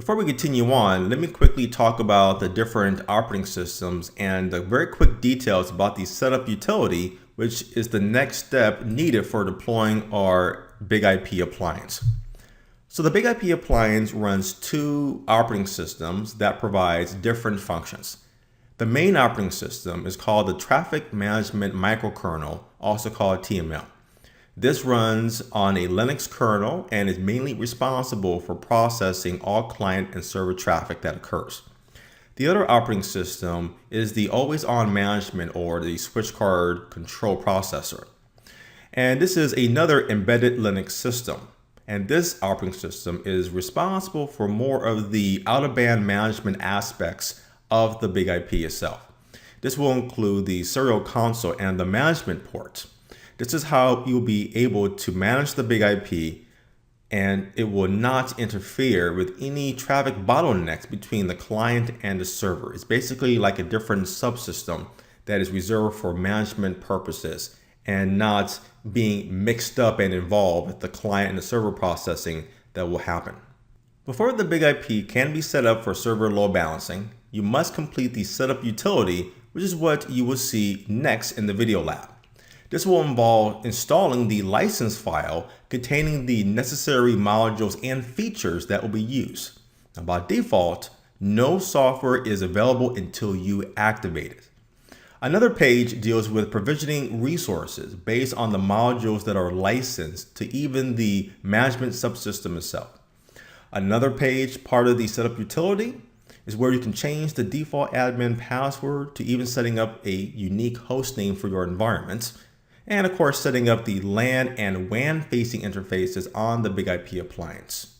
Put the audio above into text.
Before we continue on, let me quickly talk about the different operating systems and the very quick details about the setup utility, which is the next step needed for deploying our BIG-IP appliance. So the BIG-IP appliance runs two operating systems that provides different functions. The main operating system is called the Traffic Management Microkernel, also called TMM. This runs on a Linux kernel and is mainly responsible for processing all client and server traffic that occurs. The other operating system is the always-on management or the switch card control processor. And this is another embedded Linux system. And this operating system is responsible for more of the out-of-band management aspects of the BIG-IP itself. This will include the serial console and the management port. This is how you'll be able to manage the BIG-IP, and it will not interfere with any traffic bottlenecks between the client and the server. It's basically like a different subsystem that is reserved for management purposes and not being mixed up and involved with the client and the server processing that will happen. Before the BIG-IP can be set up for server load balancing, you must complete the setup utility, which is what you will see next in the video lab. This will involve installing the license file containing the necessary modules and features that will be used. Now, by default, no software is available until you activate it. Another page deals with provisioning resources based on the modules that are licensed to even the management subsystem itself. Another page, part of the setup utility, is where you can change the default admin password to even setting up a unique host name for your environment. And of course, setting up the LAN and WAN facing interfaces on the BIG-IP appliance.